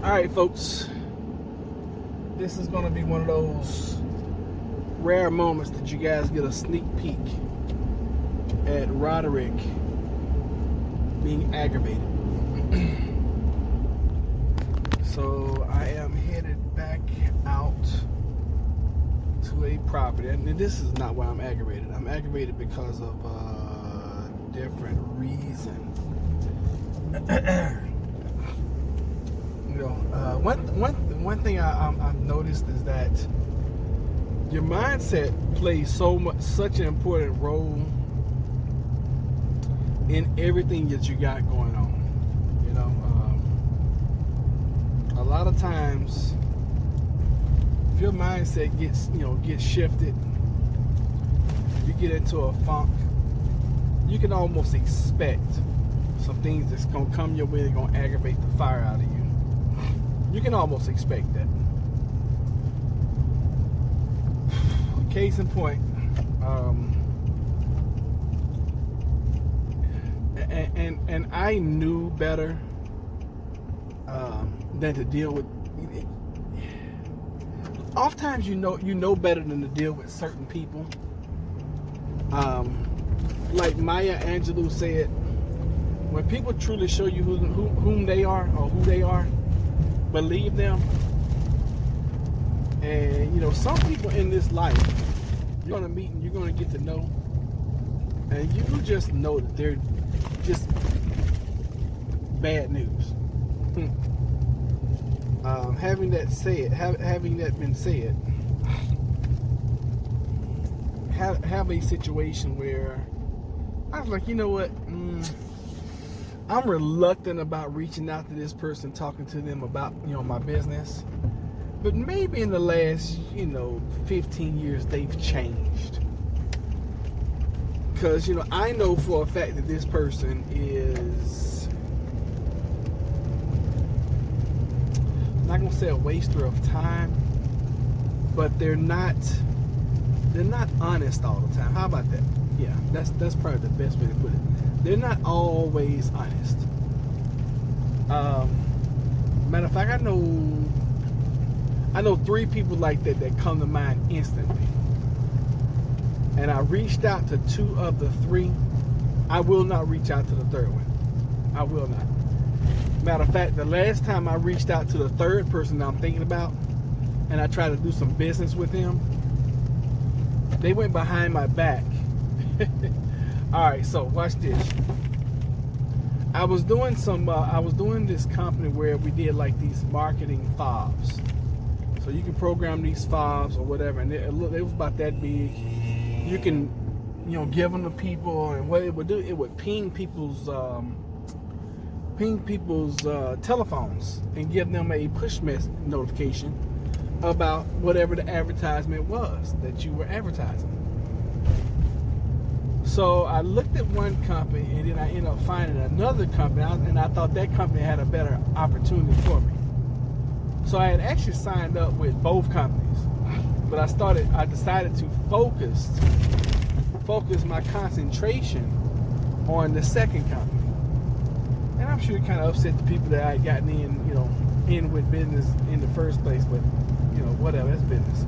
Alright, folks, this is going to be one of those rare moments that you guys get a sneak peek at Roderick being aggravated. So I am headed back out to a property, and this is not why I'm aggravated. I'm aggravated because of a different reason. One thing I've noticed is that your mindset plays such an important role in everything that you got going on. A lot of times, if your mindset gets shifted, you get into a funk, you can almost expect some things that's gonna come your way, that's gonna aggravate the fire out of you. You can almost expect that. Case in point, and I knew better than to deal with. Oftentimes, you know better than to deal with certain people. Like Maya Angelou said, when people truly show you whom they are or who they are, believe them. And some people in this life you're gonna meet and you're gonna get to know, and you just know that they're just bad news. Having that been said, have a situation where I was like, you know what? I'm reluctant about reaching out to this person, talking to them about my business. But maybe in the last 15 years they've changed. Because I know for a fact that this person is, I'm not gonna say a waster of time, but they're not honest all the time. How about that? Yeah, that's probably the best way to put it. They're not always honest. Matter of fact, I know 3 people like that come to mind instantly. And I reached out to 2 of the 3. I will not reach out to the 3rd one. I will not. Matter of fact, the last time I reached out to the 3rd person that I'm thinking about, and I tried to do some business with them, they went behind my back. Alright, so watch this. I was doing this company where we did like these marketing fobs. So you can program these fobs or whatever, and it was about that big. You can, give them to people, and what it would do, it would ping people's telephones and give them a push notification about whatever the advertisement was that you were advertising. So I looked at one company, and then I ended up finding another company, and I thought that company had a better opportunity for me. So I had actually signed up with both companies, but I decided to focus my concentration on the second company. And I'm sure it kind of upset the people that I had gotten in with business in the first place, but whatever, that's business.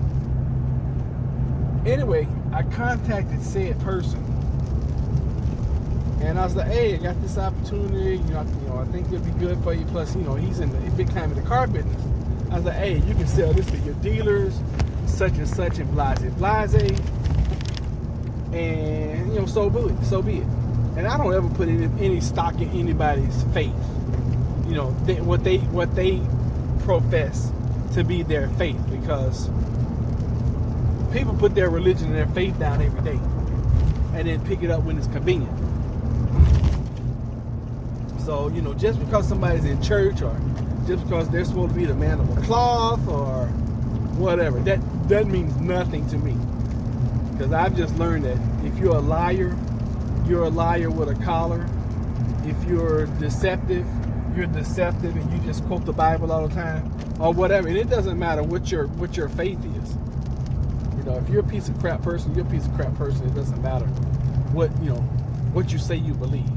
Anyway, I contacted said person, and I was like, hey, I got this opportunity, I think it'll be good for you, plus he's big time in the car business. I was like, hey, you can sell this to your dealers, such and such, and blase, and so be it. And I don't ever put any stock in anybody's faith. What they profess to be their faith, because people put their religion and their faith down every day, and then pick it up when it's convenient. So just because somebody's in church, or just because they're supposed to be the man of a cloth or whatever, that means nothing to me. Because I've just learned that if you're a liar with a collar. If you're deceptive, and you just quote the Bible all the time or whatever. And it doesn't matter what your faith is. If you're a piece of crap person, you're a piece of crap person. It doesn't matter what you say you believe.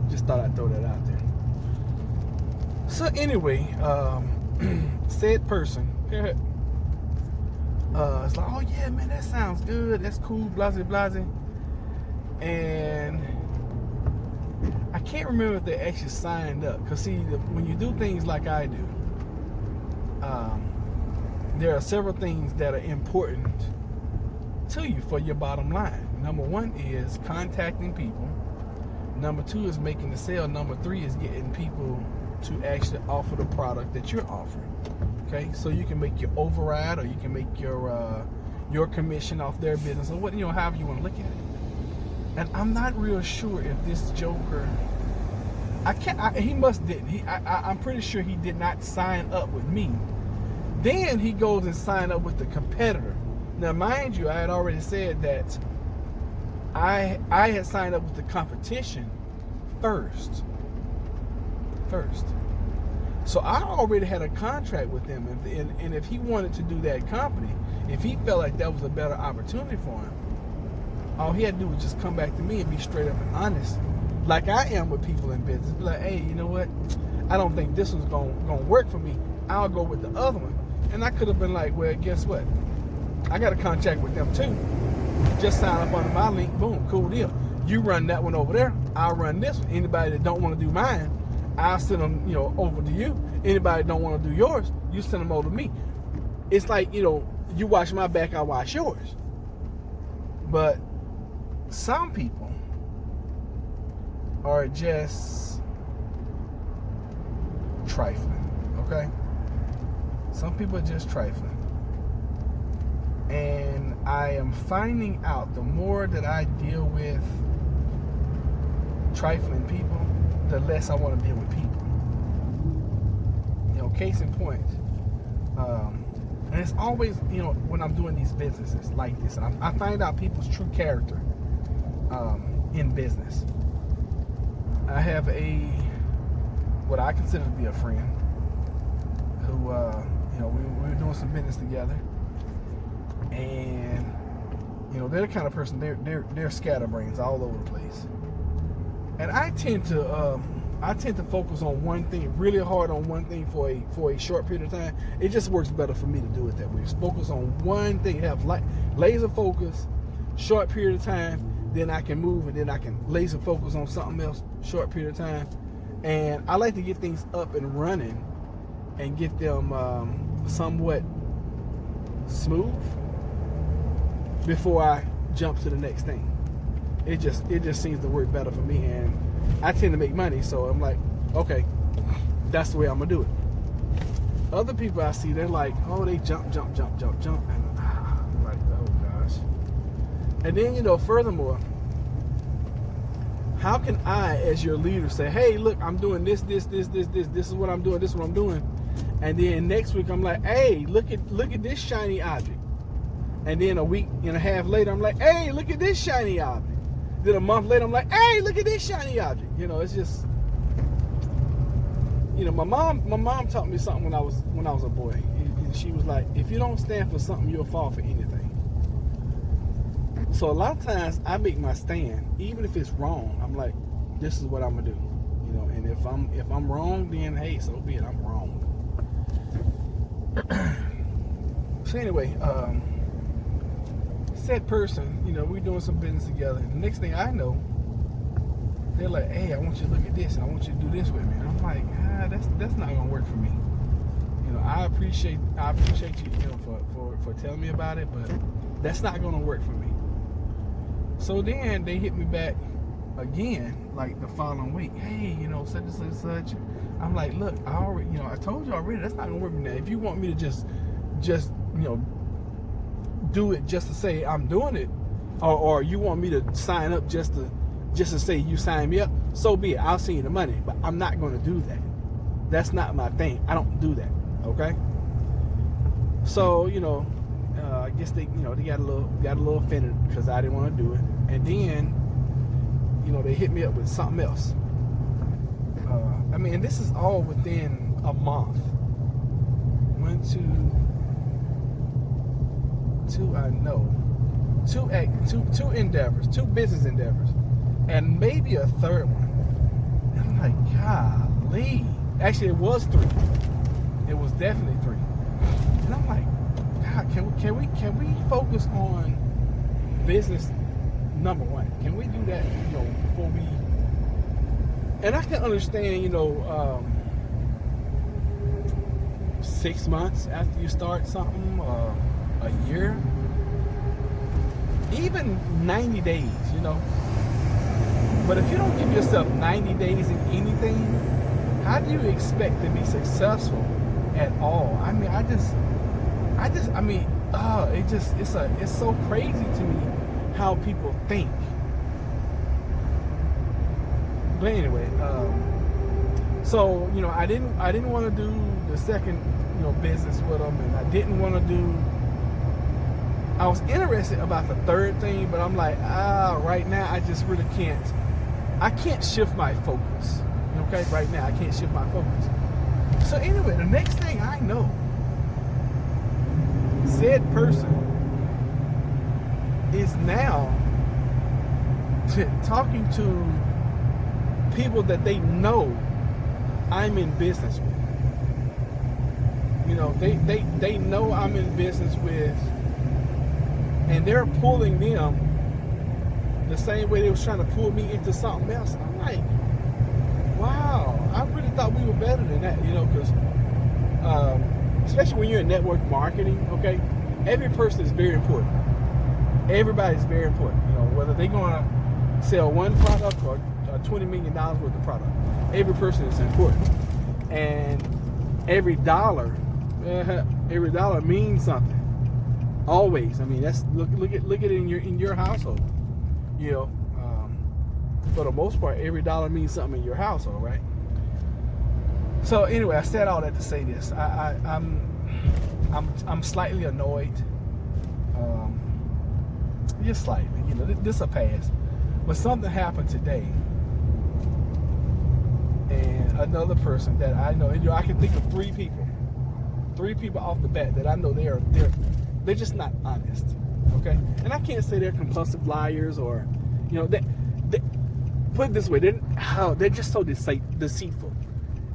Just thought I'd throw that out there. So anyway, said person, it's like, oh yeah, man, that sounds good. That's cool, blase, blase. And I can't remember if they actually signed up. Because see, when you do things like I do, there are several things that are important to you for your bottom line. Number one is contacting people. Number two is making the sale. Number three is getting people to actually offer the product that you're offering. Okay, so you can make your override, or you can make your commission off their business, or what, however you want to look at it. And I'm not real sure if this joker, he must didn't. I'm pretty sure he did not sign up with me. Then he goes and sign up with the competitor. Now, mind you, I had already said that I had signed up with the competition first. So I already had a contract with them, and if he wanted to do that company, if he felt like that was a better opportunity for him, all he had to do was just come back to me and be straight up and honest, like I am with people in business. Be like, hey, you know what? I don't think this one's gonna work for me. I'll go with the other one. And I could have been like, well, guess what? I got a contract with them too. Just sign up under my link. Boom, cool deal. You run that one over there. I'll run this one. Anybody that don't want to do mine, I'll send them, over to you. Anybody that don't want to do yours, you send them over to me. It's like, you watch my back, I watch yours. But some people are just trifling, okay? Some people are just trifling. And I am finding out the more that I deal with trifling people, the less I want to deal with people. Case in point. And it's always, when I'm doing these businesses like this, and I find out people's true character in business. I have what I consider to be a friend who, we were doing some business together, and they're the kind of person, they're scatterbrains all over the place, and I tend to focus on one thing, really hard on one thing for a short period of time. It just works better for me to do it that way. Just focus on one thing, have laser focus, short period of time, then I can move, and then I can laser focus on something else, short period of time. And I like to get things up and running and get them somewhat smooth before I jump to the next thing. It just seems to work better for me, and I tend to make money, so I'm like, okay, that's the way I'm gonna do it. Other people I see, they're like, oh, they jump, and I'm like, oh gosh. And then, furthermore, how can I, as your leader, say, hey, look, I'm doing this is what I'm doing, this is what I'm doing, and then next week I'm like, hey, look at this shiny object, and then a week and a half later I'm like, hey, look at this shiny object. Then a month later, I'm like, hey, look at this shiny object. It's just, my mom taught me something when I was a boy. And she was like, if you don't stand for something, you'll fall for anything. So a lot of times I make my stand, even if it's wrong. I'm like, this is what I'm gonna do. And if I'm wrong, then hey, so be it. I'm wrong. So anyway, said person, we're doing some business together. The next thing I know, they're like, hey, I want you to look at this, and I want you to do this with me. And I'm like, that's not gonna work for me. I appreciate you, for telling me about it, but that's not gonna work for me. So then they hit me back again, like the following week. Hey, such and such. I'm like, look, I told you already, that's not gonna work for me. Now, if you want me to just do it just to say I'm doing it, or you want me to sign up just to say you sign me up, so be it. I'll send you the money, but I'm not going to do that. That's not my thing. I don't do that. Okay. So I guess they got a little offended because I didn't want to do it, and then they hit me up with something else. And this is all within a month. Two business endeavors, and maybe a third one. And I'm like, golly, Actually, it was 3. It was definitely 3. And I'm like, God, can we focus on business number 1? Can we do that, before we? And I can understand, 6 months after you start something, a year, even 90 days, But if you don't give yourself 90 days in anything, how do you expect to be successful at all? I mean, it's so crazy to me how people think. But anyway, so I didn't want to do the second business with them, and I didn't want to do. I was interested about the third thing, but I'm like, right now I just really can't. I can't shift my focus. Okay, right now I can't shift my focus. So anyway, the next thing I know, said person is now talking to people that they know I'm in business with. They know I'm in business with, and they're pulling them the same way they was trying to pull me into something else. I'm like, wow, I really thought we were better than that, because especially when you're in network marketing, okay, every person is very important. Everybody's very important, whether they're going to sell one product or $20 million worth of product. Every person is important, and every dollar means something. Always. I mean, that's look at it in your household. For the most part, every dollar means something in your household, right? So anyway, I said all that to say this. I'm slightly annoyed. Just slightly. This will pass. But something happened today, and another person that I know, I can think of 3 people off the bat that I know they're just not honest. Okay, and I can't say they're compulsive liars or, they put it this way, they're just so deceitful.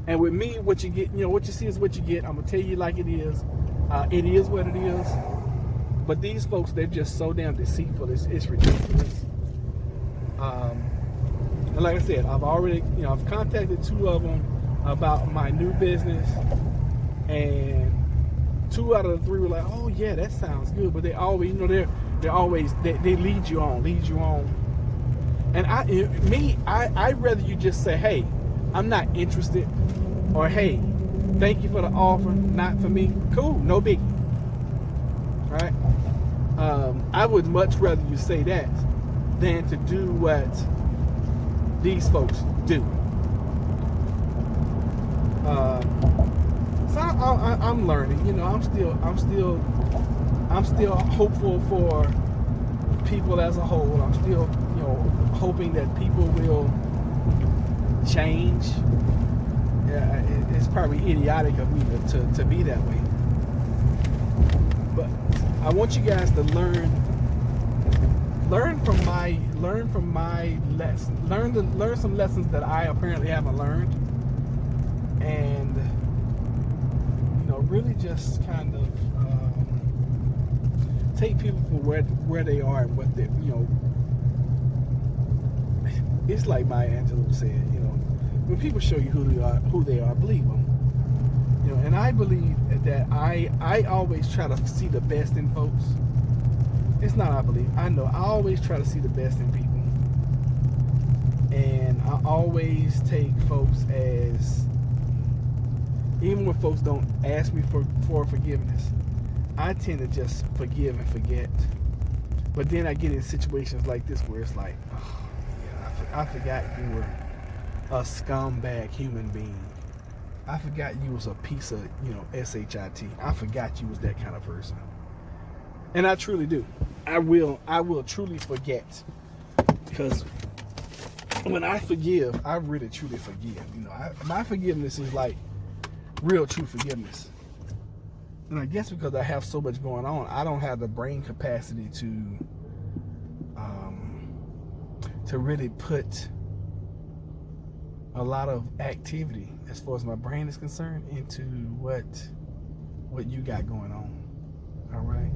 And with me, what you get, what you see is what you get. I'm gonna tell you like it is. It is what it is. But these folks, they're just so damn deceitful. It's ridiculous. And like I said, I've already, I've contacted 2 of them about my new business, and 2 out of the 3 were like, "Oh yeah, that sounds good." But they always, they're always they lead you on. And I'd rather you just say, "Hey, I'm not interested," or "Hey, thank you for the offer, not for me." Cool, no biggie. Right? I would much rather you say that than to do what these folks do. So I'm learning. I'm still hopeful for people as a whole. I'm still, hoping that people will change. Yeah, it's probably idiotic of me to be that way. But I want you guys to learn from my lessons. Learn some lessons that I apparently haven't learned, and really just kind of take people from where they are and what they It's like Maya Angelou said, when people show you who they are, believe them. And I believe that I always try to see the best in folks. It's not I believe. I know. I always try to see the best in people. And I always take folks as, even when folks don't ask me for forgiveness, I tend to just forgive and forget. But then I get in situations like this where it's like, oh, yeah, I forgot you were a scumbag human being. I forgot you was a piece of, SHIT. I forgot you was that kind of person. And I truly do. I will truly forget. Because when I forgive, I really truly forgive. My forgiveness is like real true forgiveness. And I guess because I have so much going on, I don't have the brain capacity to really put a lot of activity as far as my brain is concerned into what you got going on. All right.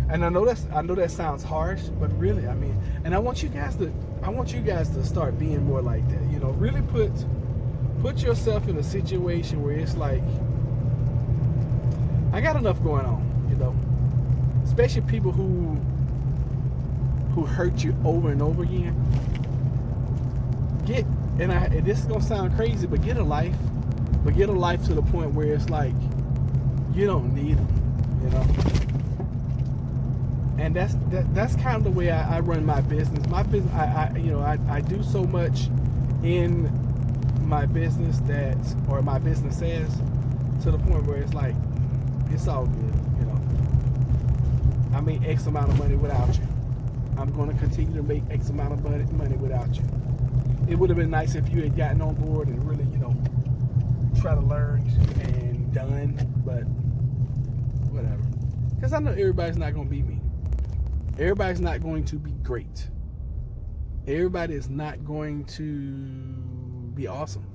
And I know that sounds harsh, but really, I mean, and I want you guys to start being more like that. You know, really put yourself in a situation where it's like, I got enough going on, you know. Especially people who hurt you over and over again. And this is gonna sound crazy, but get a life. But get a life to the point where it's like you don't need them, you know. And that's kind of the way I run my business. My business, I do so much in my business or my business says, to the point where it's like, it's all good, you know. I made X amount of money without you. I'm going to continue to make X amount of money without you. It would have been nice if you had gotten on board and really, you know, try to learn and done, but whatever. Because I know everybody's not going to be me. Everybody's not going to be great. Everybody is not going to be awesome.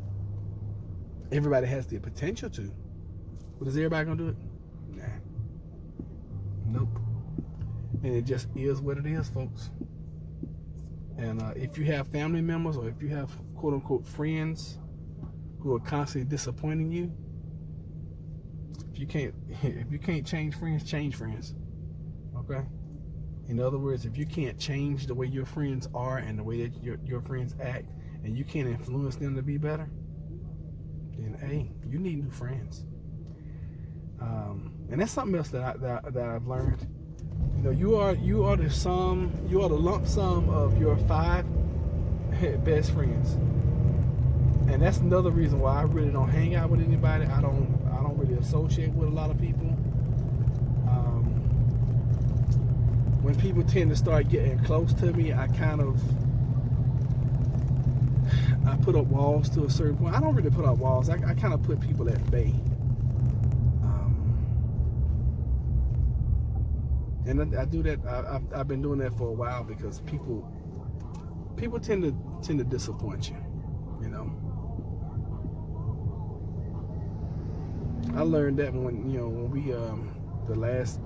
Everybody has the potential to. But is everybody going to do it? Nah. Nope. And it just is what it is, folks. And if you have family members or if you have quote unquote friends who are constantly disappointing you, if you can't change friends, change friends. Okay? In other words, if you can't change the way your friends are and the way that your friends act, and you can't influence them to be better, then hey, you need new friends. And that's something else that I've learned. You know, you are the lump sum of your 5 best friends, and that's another reason why I really don't hang out with anybody. I don't really associate with a lot of people. When people tend to start getting close to me, I put up walls to a certain point. I don't really put up walls. I kind of put people at bay. And I do that. I've been doing that for a while because people tend to disappoint you. You know. I learned that when we the last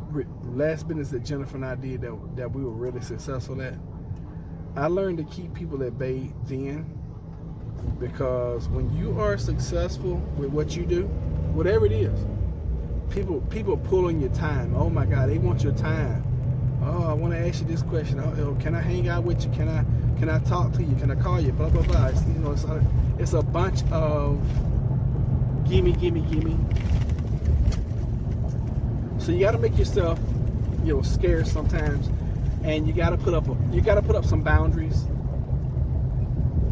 business that Jennifer and I did that we were really successful at. I learned to keep people at bay then, because when you are successful with what you do, whatever it is, people pull on your time. Oh my God, they want your time. Oh, I want to ask you this question. Oh, can I hang out with you? Can I talk to you? Can I call you? Blah blah blah. It's a bunch of gimme. So you got to make yourself, scarce sometimes, and you got to put up some boundaries,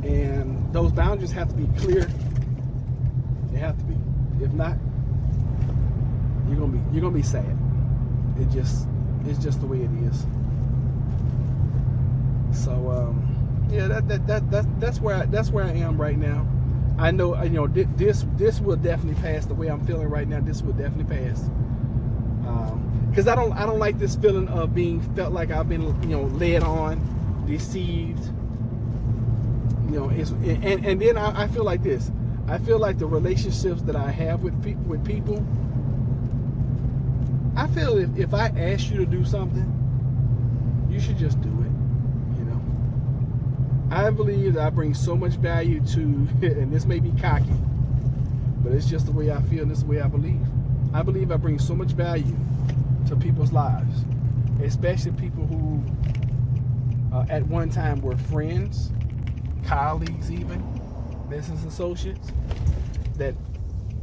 and those boundaries have to be clear. They have to be. If not, you're gonna be sad. It's just the way it is. So that's where I am right now. I know this will definitely pass. The way I'm feeling right now, this will definitely pass. Because I don't like this feeling of being felt like I've been led on, deceived. And then I feel like this. I feel like the relationships that I have with people. I feel if I ask you to do something, you should just do it. I believe that I bring so much value to, and this may be cocky, but it's just the way I feel and it's the way I believe. I believe I bring so much value to people's lives, especially people who at one time were friends, colleagues even, business associates, that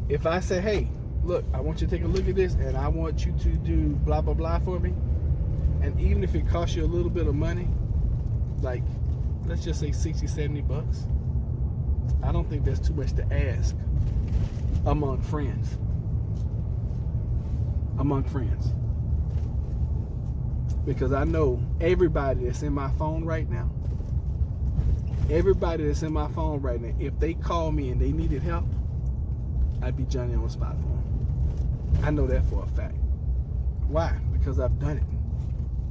if I say, hey, look, I want you to take a look at this and I want you to do blah, blah, blah for me, and even if it costs you a little bit of money, like, let's just say 60, 70 bucks, I don't think that's too much to ask among friends. Because I know everybody that's in my phone right now, if they call me and they needed help, I'd be Johnny on the spot for them. I know that for a fact. Why? Because I've done it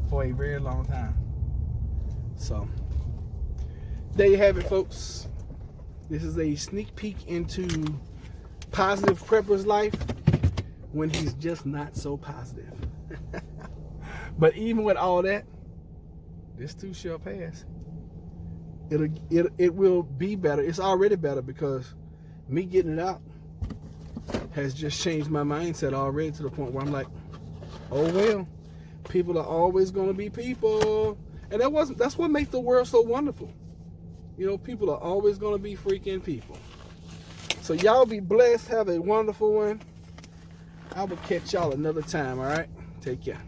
for a very long time. So there you have it, folks. This is a sneak peek into positive prepper's life when he's just not so positive. But even with all that, this too shall pass. It will be better. It's already better because me getting it out has just changed my mindset already to the point where I'm like, oh well, people are always going to be people. And that's what makes the world so wonderful. You know, people are always going to be freaking people. So y'all be blessed. Have a wonderful one. I will catch y'all another time, all right? Take care.